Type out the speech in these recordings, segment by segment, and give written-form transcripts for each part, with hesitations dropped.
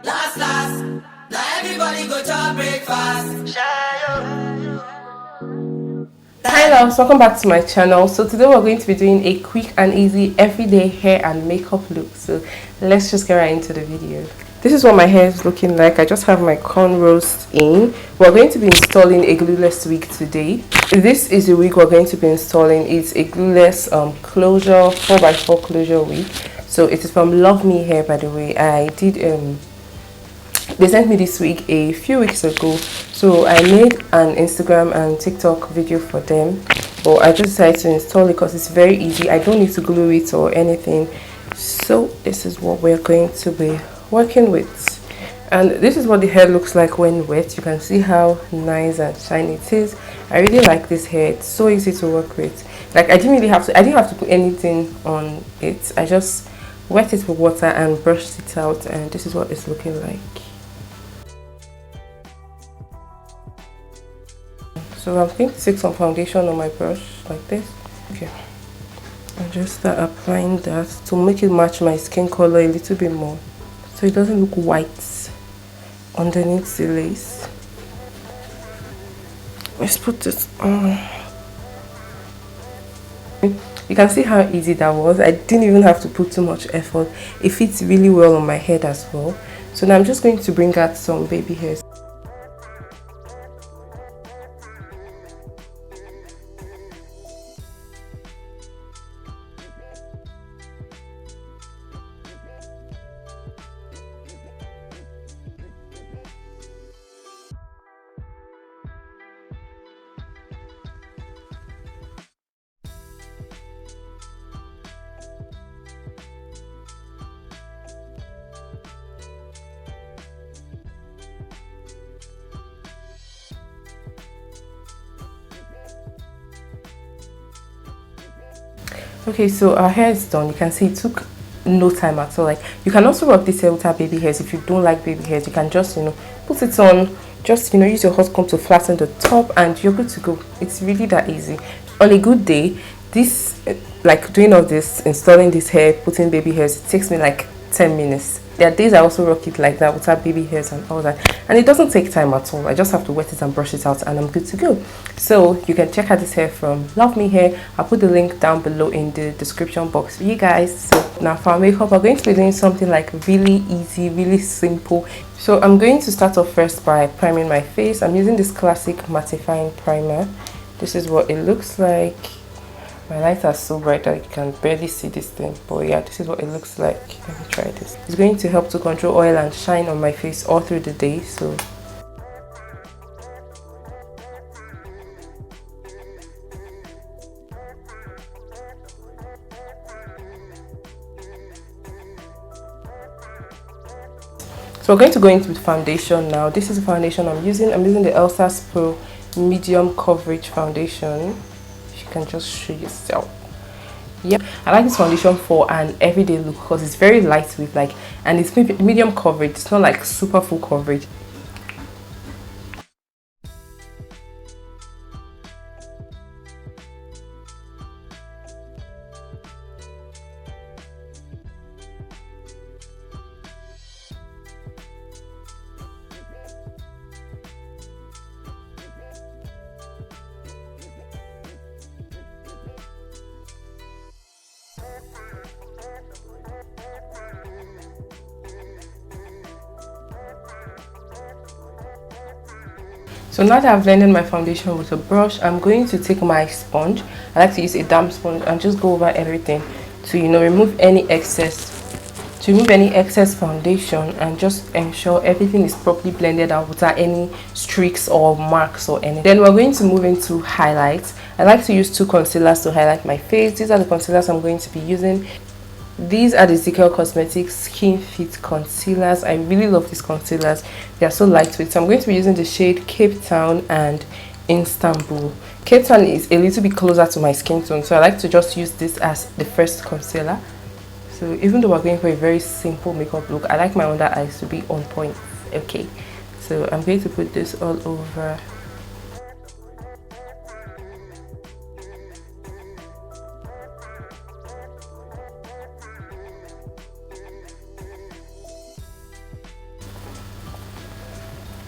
Last, now everybody go to breakfast. Hi loves, welcome back to my channel. So today we're going to be doing a quick and easy everyday hair and makeup look. So let's just get right into the video. This is what my hair is looking like. I just have my cornrows in. We're going to be installing a glueless wig today. This is the wig we're going to be installing. It's a glueless closure 4x4 closure wig. So it is from Love Me Hair, by the way. I did they sent me this wig a few weeks ago, so I made an Instagram and TikTok video for them, but I just decided to install it because it's very easy. I don't need to glue it or anything. So this is what we're going to be working with, and this is what the hair looks like when wet. You can see how nice and shiny it is. I really like this hair. It's so easy to work with. Like I didn't have to put anything on it. I just wet it with water and brushed it out, and this is what it's looking like. So I'm going to take some foundation on my brush like this. Okay, and just start applying that to make it match my skin color a little bit more, so it doesn't look white underneath the lace. Let's put this on. You can see how easy that was. I didn't even have to put too much effort. It fits really well on my head as well. So now I'm just going to bring out some baby hairs. Okay, so our hair is done. You can see it took no time at all. Like you can also rock this hair without baby hairs. If you don't like baby hairs, you can just put it on, just use your hot comb to flatten the top and you're good to go. It's really that easy. On a good day, this like doing all this, installing this hair, putting baby hairs, it takes me like 10 minutes. There are days I also rock it like that without baby hairs and all that, and it doesn't take time at all. I just have to wet it and brush it out and I'm good to go. So you can check out this hair from Love Me Hair. I'll put the link down below in the description box for you guys. So now for our makeup, we're going to be doing something like really easy, really simple. So I'm going to start off first by priming my face. I'm using this classic mattifying primer. This is what it looks like. My lights are so bright that you can barely see this thing, but yeah, this is what it looks like. Let me try this. It's going to help to control oil and shine on my face all through the day. So we're going to go into foundation now. This is the foundation I'm using. I'm using the Elsa's Pro medium coverage foundation. You can just show yourself. Yeah, I like this foundation for an everyday look because it's very lightweight, and it's medium coverage. It's not like super full coverage. So now that I've blended my foundation with a brush, I'm going to take my sponge. I like to use a damp sponge and just go over everything to remove any excess foundation and just ensure everything is properly blended out without any streaks or marks or anything. Then we're going to move into highlights. I like to use two concealers to highlight my face. These are the concealers I'm going to be using. These are the ZK Cosmetics Skin Fit Concealers. I really love these concealers. They are so lightweight. So I'm going to be using the shade Cape Town and Istanbul. Cape Town is a little bit closer to my skin tone, so I like to just use this as the first concealer. So even though we're going for a very simple makeup look, I like my under eyes to be on point. Okay, so I'm going to put this all over.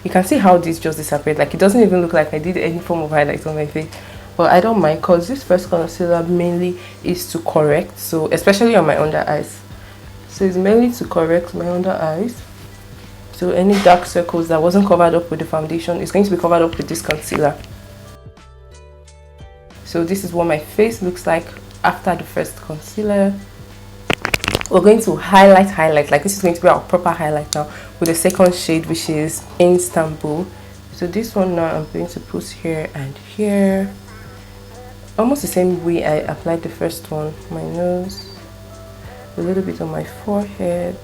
You can see how this just disappeared. Like, it doesn't even look like I did any form of highlight on my face. But I don't mind, because this first concealer mainly is to correct, so especially on my under eyes. So it's mainly to correct my under eyes. So any dark circles that wasn't covered up with the foundation is going to be covered up with this concealer. So this is what my face looks like after the first concealer. We're going to highlight. Like, this is going to be our proper highlight now with the second shade, which is Istanbul. So this one now I'm going to put here and here, almost the same way I applied the first one. My nose, a little bit on my forehead,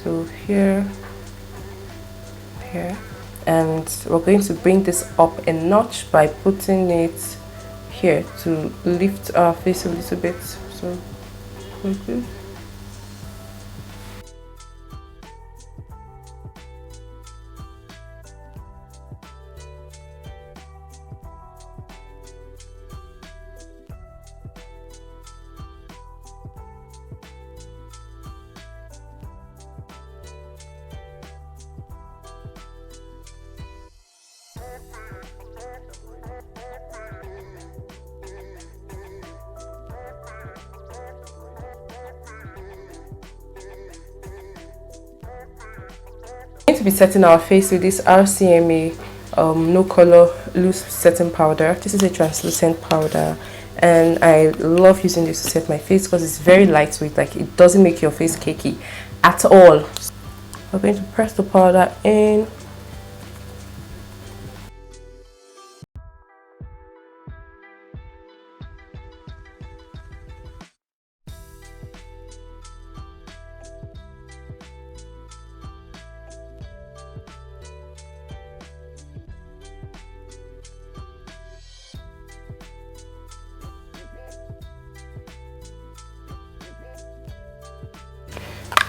so here, and we're going to bring this up a notch by putting it here to lift our face a little bit. So like this. To be setting our face with this RCMA no color loose setting powder. This is a translucent powder, and I love using this to set my face because it's very lightweight. Like, it doesn't make your face cakey at all. We're going to press the powder in.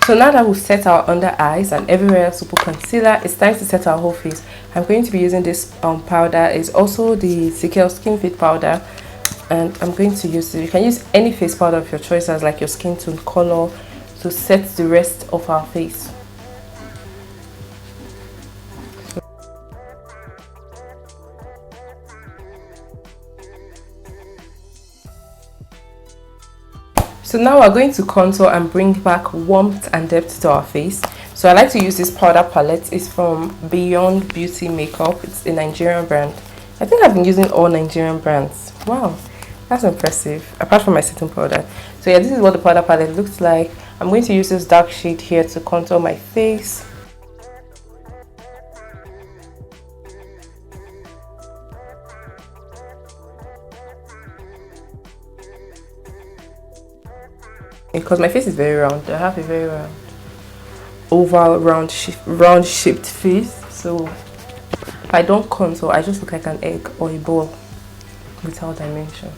So now that we've set our under eyes and everywhere else to put concealer, it's time to set our whole face. I'm going to be using this powder. It's also the Secure Skin Fit powder, and I'm going to use it. You can use any face powder of your choice, as like your skin tone color, to set the rest of our face. So now we're going to contour and bring back warmth and depth to our face. So I like to use this powder palette. It's from Beyond Beauty Makeup. It's a Nigerian brand. I think I've been using all Nigerian brands. Wow, that's impressive, apart from my setting powder. So yeah, this is what the powder palette looks like. I'm going to use this dark shade here to contour my face. Because my face is very round, I have a very round, oval, round shaped face. So if I don't contour, I just look like an egg or a ball without dimension.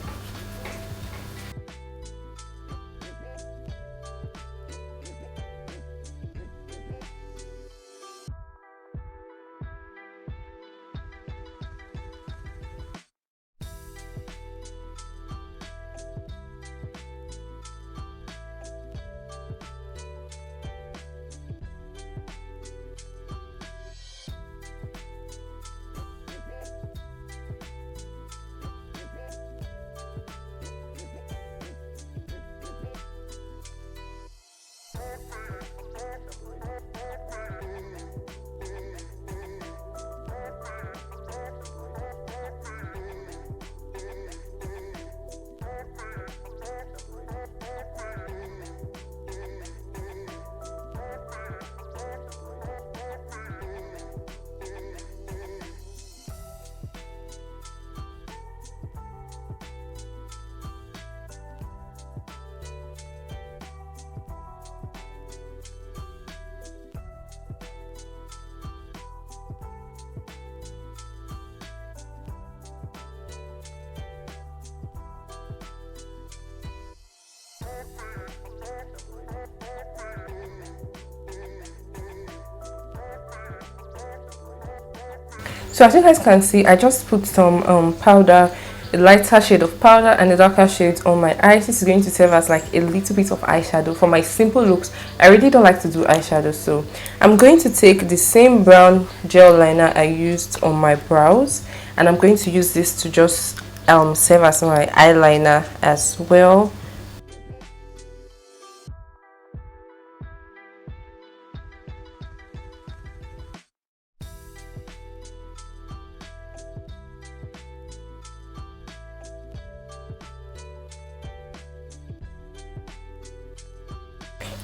So as you guys can see, I just put some powder a lighter shade of powder and a darker shade on my eyes. This is going to serve as like a little bit of eyeshadow for my simple looks. I really don't like to do eyeshadow, so I'm going to take the same brown gel liner I used on my brows, and I'm going to use this to just serve as my eyeliner as well.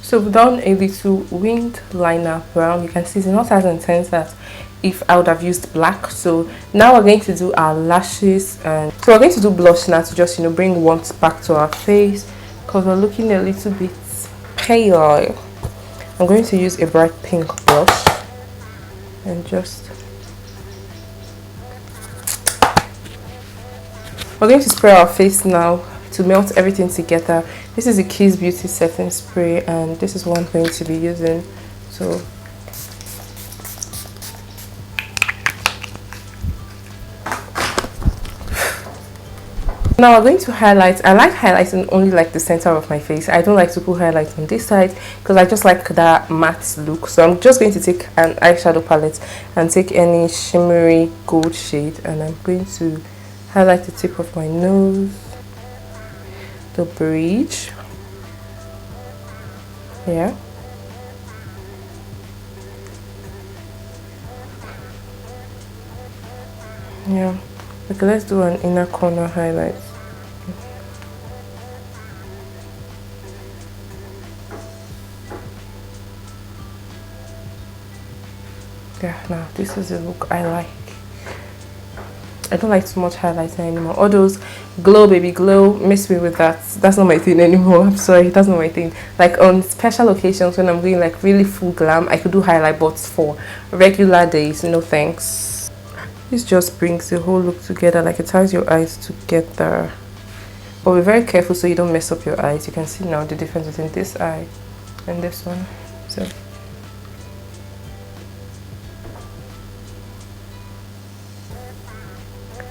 So we've done a little winged liner brown. You can see it's not as intense as if I would have used black. So now we're going to do our lashes, and so we're going to do blush now to just bring warmth back to our face because we're looking a little bit pale. I'm going to use a bright pink blush and just we're going to spray our face now to melt everything together. This is a Kiss Beauty setting spray, and this is what I'm going to be using. So now we're going to highlight. I like highlighting only like the center of my face. I don't like to put highlight on this side because I just like that matte look. So I'm just going to take an eyeshadow palette and take any shimmery gold shade, and I'm going to highlight the tip of my nose, the bridge, yeah, yeah. Okay, let's do an inner corner highlight. Yeah, now this is the look I like. I don't like too much highlighter anymore. All those glow baby glow, miss me with that. That's not my thing anymore. I'm sorry, that's not my thing. Like on special occasions when I'm doing like really full glam, I could do highlight, but for regular days, no thanks. This just brings the whole look together, like it ties your eyes together. But be very careful so you don't mess up your eyes. You can see now the difference between this eye and this one. So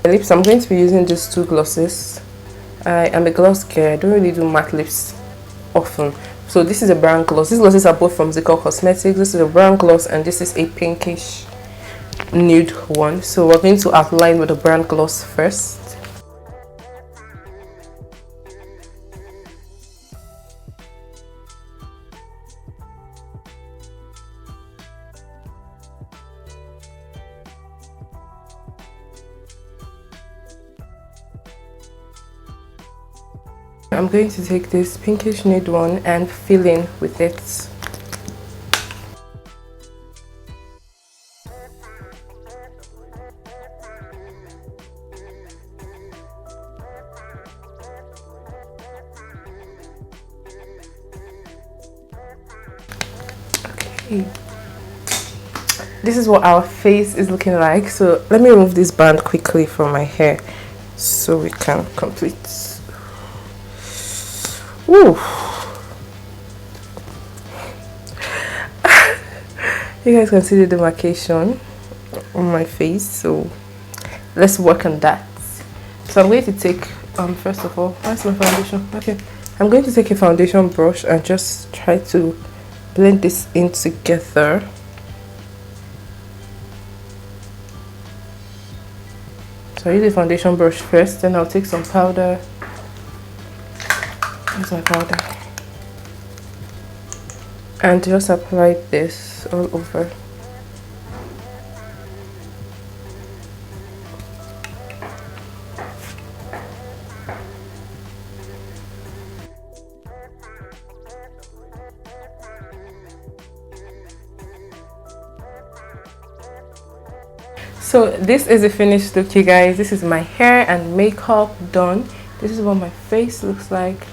lips, I'm going to be using these two glosses. I am a gloss girl. I don't really do matte lips often. So this is a brown gloss. These glosses are both from Zico Cosmetics. This is a brown gloss and this is a pinkish nude one. So we're going to outline with a brown gloss first. I'm going to take this pinkish nude one and fill in with it. Okay. This is what our face is looking like. So let me remove this band quickly from my hair so we can complete. Ooh. You guys can see the demarcation on my face, so let's work on that. So I'm going to take first of all, where's my foundation? Okay, I'm going to take a foundation brush and just try to blend this in together. So I use the foundation brush first, then I'll take some powder. Here's my powder. And just apply this all over. So this is the finished look, you guys. This is my hair and makeup done. This is what my face looks like.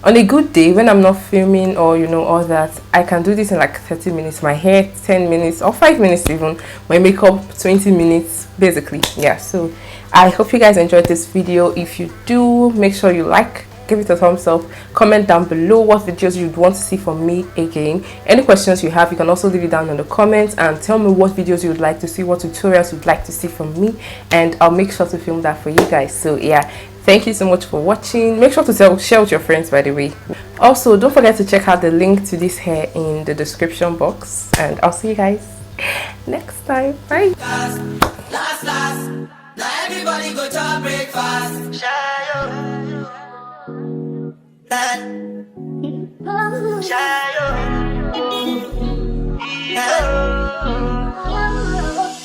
On a good day, when I'm not filming or all that, I can do this in like 30 minutes. My hair 10 minutes or 5 minutes even. My makeup 20 minutes basically. Yeah, so I hope you guys enjoyed this video. If you do, make sure you like, give it a thumbs up. Comment down below what videos you'd want to see from me again. Any questions you have, you can also leave it down in the comments and tell me what videos you would like to see, what tutorials you'd like to see from me, and I'll make sure to film that for you guys. So yeah, thank you so much for watching. Make sure to share with your friends, by the way. Also, don't forget to check out the link to this hair in the description box, and I'll see you guys next time. Bye. Last. Now everybody go to breakfast.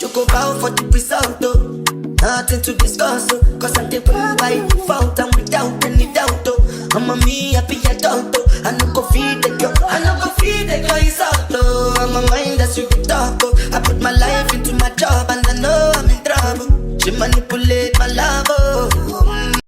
Choco bow for the result, though. Nothing to discuss, oh. Cause I'm the one by default and without any doubt, oh. I'm a me happy adult, oh. I know